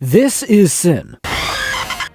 This is Cyn.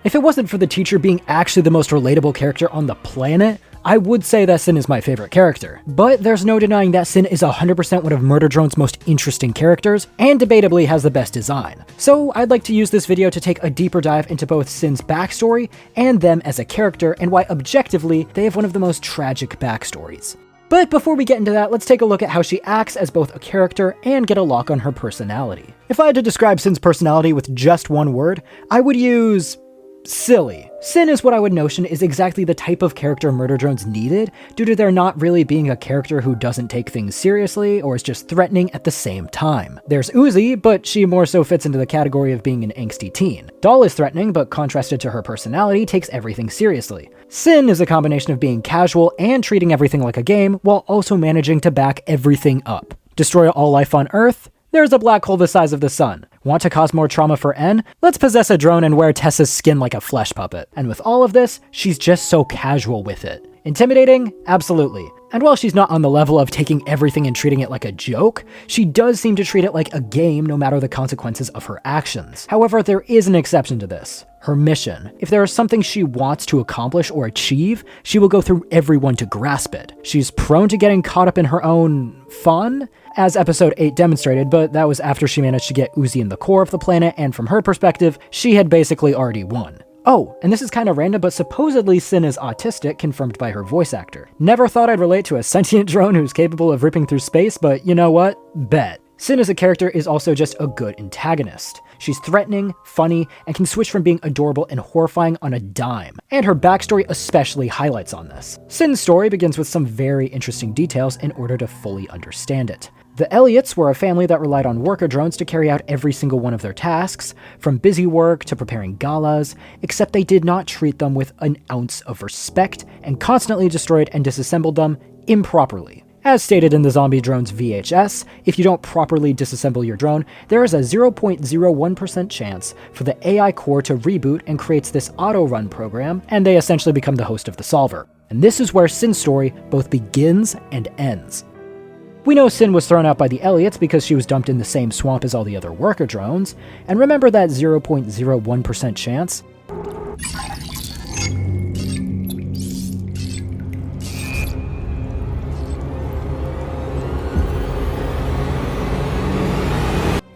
If it wasn't for the teacher being actually the most relatable character on the planet, I would say that Cyn is my favorite character. But there's no denying that Cyn is 100% one of Murder-Drone's most interesting characters, and debatably has the best design. So I'd like to use this video to take a deeper dive into both Cyn's backstory and them as a character, and why objectively they have one of the most tragic backstories. But before we get into that, let's take a look at how she acts as both a character and get a lock on her personality. If I had to describe Cyn's personality with just one word, I would use silly. Cyn is what I would notion is exactly the type of character Murder-Drones needed, due to there not really being a character who doesn't take things seriously or is just threatening at the same time. There's Uzi, but she more so fits into the category of being an angsty teen. Doll is threatening, but contrasted to her personality, takes everything seriously. Cyn is a combination of being casual and treating everything like a game, while also managing to back everything up. Destroy all life on Earth? There's a black hole the size of the sun. Want to cause more trauma for N? Let's possess a drone and wear Tessa's skin like a flesh puppet. And with all of this, she's just so casual with it. Intimidating? Absolutely. And while she's not on the level of taking everything and treating it like a joke, she does seem to treat it like a game no matter the consequences of her actions. However, there is an exception to this. Her mission. If there is something she wants to accomplish or achieve, she will go through everyone to grasp it. She's prone to getting caught up in her own fun, as episode 8 demonstrated, but that was after she managed to get Uzi in the core of the planet, and from her perspective, she had basically already won. Oh, and this is kind of random, but supposedly Cyn is autistic, confirmed by her voice actor. Never thought I'd relate to a sentient drone who's capable of ripping through space, but you know what? Bet. Cyn as a character is also just a good antagonist. She's threatening, funny, and can switch from being adorable and horrifying on a dime. And her backstory especially highlights on this. Cyn's story begins with some very interesting details in order to fully understand it. The Elliots were a family that relied on worker drones to carry out every single one of their tasks, from busy work to preparing galas, except they did not treat them with an ounce of respect and constantly destroyed and disassembled them improperly. As stated in the Zombie Drones VHS, if you don't properly disassemble your drone, there is a 0.01% chance for the AI core to reboot and creates this auto-run program, and they essentially become the host of the solver. And this is where Cyn's story both begins and ends. We know Cyn was thrown out by the Elliots because she was dumped in the same swamp as all the other worker drones, and remember that 0.01% chance?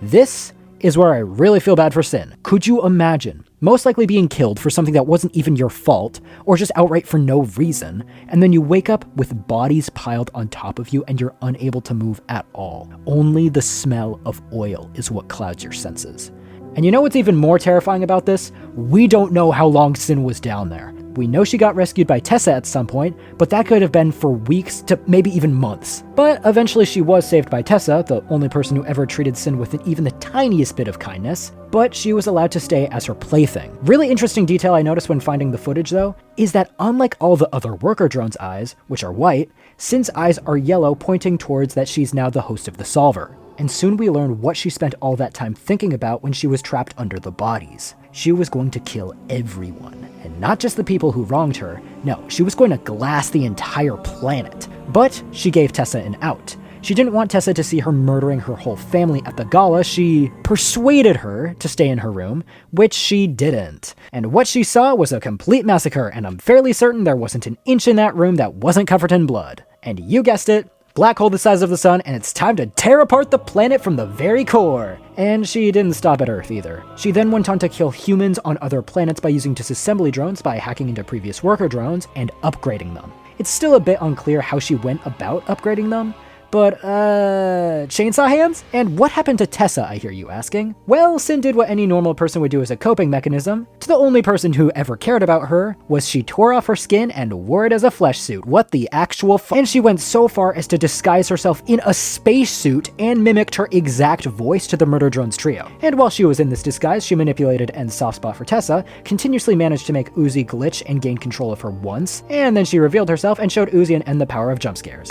This is where I really feel bad for Cyn. Could you imagine most likely being killed for something that wasn't even your fault, or just outright for no reason, and then you wake up with bodies piled on top of you and you're unable to move at all? Only the smell of oil is what clouds your senses. And you know what's even more terrifying about this? We don't know how long Cyn was down there. We know she got rescued by Tessa at some point, but that could have been for weeks to maybe even months. But eventually she was saved by Tessa, the only person who ever treated Cyn with even the tiniest bit of kindness, but she was allowed to stay as her plaything. Really interesting detail I noticed when finding the footage though, is that unlike all the other worker drones' eyes, which are white, Cyn's eyes are yellow, pointing towards that she's now the host of the solver. And soon we learn what she spent all that time thinking about when she was trapped under the bodies. She was going to kill everyone, and not just the people who wronged her. No, she was going to glass the entire planet. But she gave Tessa an out. She didn't want Tessa to see her murdering her whole family at the gala. She persuaded her to stay in her room, which she didn't. And what she saw was a complete massacre, and I'm fairly certain there wasn't an inch in that room that wasn't covered in blood. And you guessed it, black hole the size of the sun, and it's time to tear apart the planet from the very core. And she didn't stop at Earth either. She then went on to kill humans on other planets by using disassembly drones, by hacking into previous worker drones and upgrading them. It's still a bit unclear how she went about upgrading them, but chainsaw hands? And what happened to Tessa, I hear you asking? Well, Cyn did what any normal person would do as a coping mechanism. To the only person who ever cared about her, was she tore off her skin and wore it as a flesh suit. What the actual And she went so far as to disguise herself in a spacesuit and mimicked her exact voice to the Murder Drones trio. And while she was in this disguise, she manipulated N's soft spot for Tessa, continuously managed to make Uzi glitch and gain control of her once, and then she revealed herself and showed Uzi and N the power of jump scares.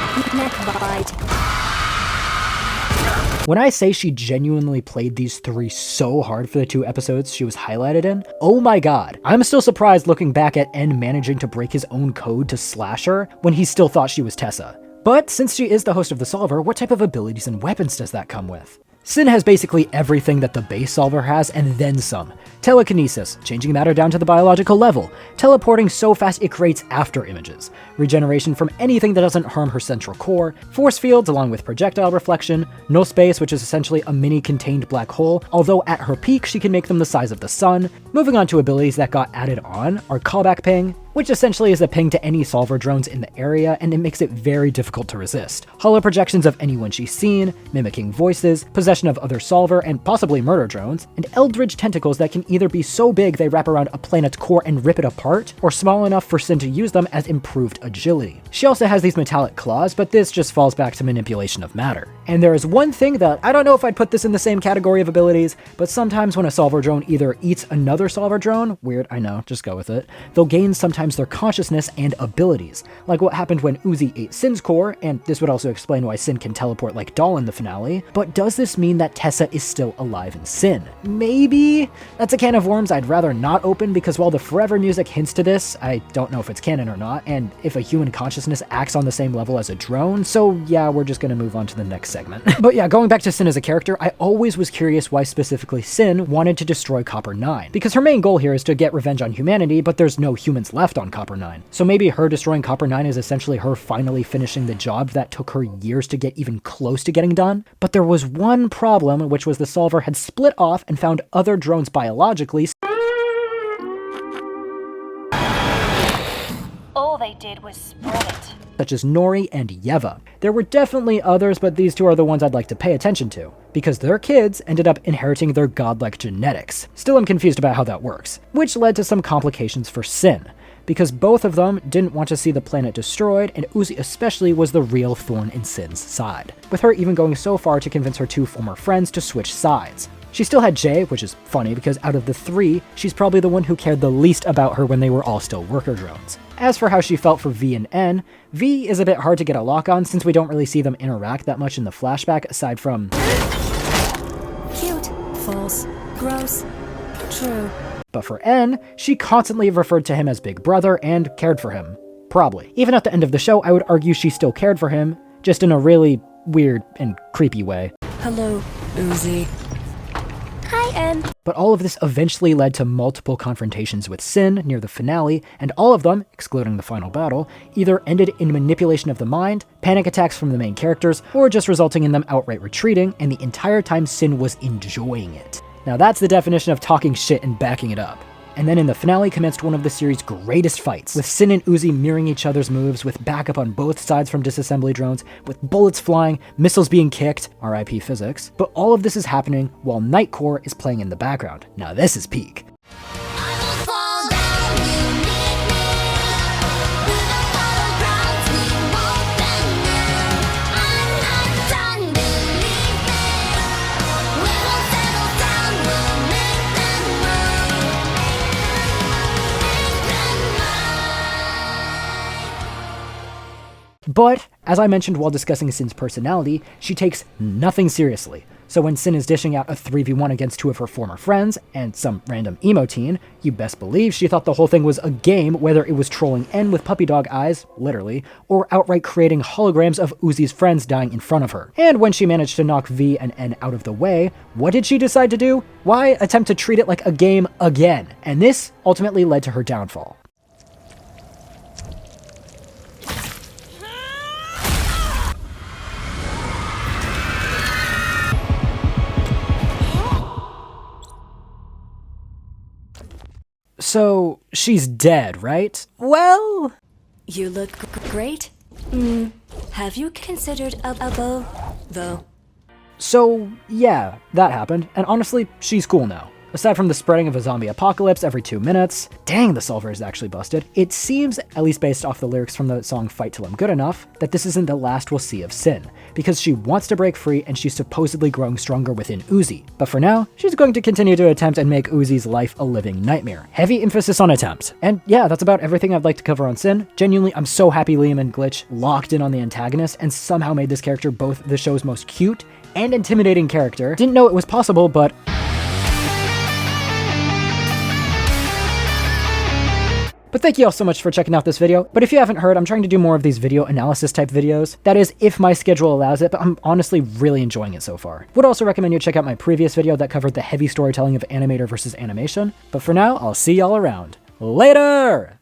When I say she genuinely played these three so hard for the 2 episodes she was highlighted in, oh my god, I'm still surprised looking back at N managing to break his own code to slash her when he still thought she was Tessa. But since she is the host of the solver, what type of abilities and weapons does that come with? Cyn has basically everything that the base Solver has and then some. Telekinesis, changing matter down to the biological level, teleporting so fast it creates after images, regeneration from anything that doesn't harm her central core, force fields along with projectile reflection, null space, which is essentially a mini contained black hole, although at her peak she can make them the size of the sun. Moving on to abilities that got added on are callback ping, which essentially is a ping to any Solver drones in the area, and it makes it very difficult to resist. Hollow projections of anyone she's seen, mimicking voices, possession of other Solver and possibly murder drones, and eldritch tentacles that can either be so big they wrap around a planet's core and rip it apart, or small enough for Cyn to use them as improved agility. She also has these metallic claws, but this just falls back to manipulation of matter. And there is one thing that, I don't know if I'd put this in the same category of abilities, but sometimes when a Solver drone either eats another Solver drone, weird, I know, just go with it, they'll gain sometimes their consciousness and abilities, like what happened when Uzi ate Cyn's core, and this would also explain why Cyn can teleport like Doll in the finale. But does this mean that Tessa is still alive in Cyn? Maybe? That's a can of worms I'd rather not open, because while the Forever music hints to this, I don't know if it's canon or not, and if a human consciousness acts on the same level as a drone, so yeah, we're just gonna move on to the next segment. But yeah, going back to Cyn as a character, I always was curious why specifically Cyn wanted to destroy Copper-9, because her main goal here is to get revenge on humanity, but there's no humans left on Copper-9. So maybe her destroying Copper-9 is essentially her finally finishing the job that took her years to get even close to getting done. But there was one problem, which was the Solver had split off and found other drones biologically. All they did was spread it. Such as Nori and Yeva. There were definitely others, but these two are the ones I'd like to pay attention to, because their kids ended up inheriting their godlike genetics. Still I'm confused about how that works, which led to some complications for Cyn, because both of them didn't want to see the planet destroyed, and Uzi especially was the real thorn in Cyn's side, with her even going so far to convince her two former friends to switch sides. She still had Jay, which is funny because out of the three, she's probably the one who cared the least about her when they were all still worker drones. As for how she felt for V and N, V is a bit hard to get a lock on since we don't really see them interact that much in the flashback aside from cute, false, gross, true. But for N, she constantly referred to him as big brother and cared for him. Probably. Even at the end of the show, I would argue she still cared for him, just in a really weird and creepy way. Hello, Uzi. Hi, N. But all of this eventually led to multiple confrontations with Cyn near the finale, and all of them, excluding the final battle, either ended in manipulation of the mind, panic attacks from the main characters, or just resulting in them outright retreating, and the entire time Cyn was enjoying it. Now that's the definition of talking shit and backing it up. And then in the finale commenced one of the series' greatest fights, with Cyn and Uzi mirroring each other's moves, with backup on both sides from disassembly drones, with bullets flying, missiles being kicked, RIP physics. But all of this is happening while Nightcore is playing in the background. Now this is peak. But, as I mentioned while discussing Cyn's personality, she takes nothing seriously. So when Cyn is dishing out a 3v1 against two of her former friends, and some random emo teen, you best believe she thought the whole thing was a game, whether it was trolling N with puppy dog eyes, literally, or outright creating holograms of Uzi's friends dying in front of her. And when she managed to knock V and N out of the way, what did she decide to do? Why attempt to treat it like a game again? And this ultimately led to her downfall. So, she's dead, right? Well... You look great. Have you considered a bow, though? So, yeah, that happened, and honestly, she's cool now. Aside from the spreading of a zombie apocalypse every 2 minutes, dang, the Solver is actually busted, it seems, at least based off the lyrics from the song Fight Till I'm Good Enough, that this isn't the last we'll see of Cyn, because she wants to break free and she's supposedly growing stronger within Uzi. But for now, she's going to continue to attempt and make Uzi's life a living nightmare. Heavy emphasis on attempt. And yeah, that's about everything I'd like to cover on Cyn. Genuinely, I'm so happy Liam and Glitch locked in on the antagonist and somehow made this character both the show's most cute and intimidating character. Didn't know it was possible, but... But thank you all so much for checking out this video. But if you haven't heard, I'm trying to do more of these video analysis type videos. That is, if my schedule allows it, but I'm honestly really enjoying it so far. Would also recommend you check out my previous video that covered the heavy storytelling of animator versus animation. But for now, I'll see y'all around. Later!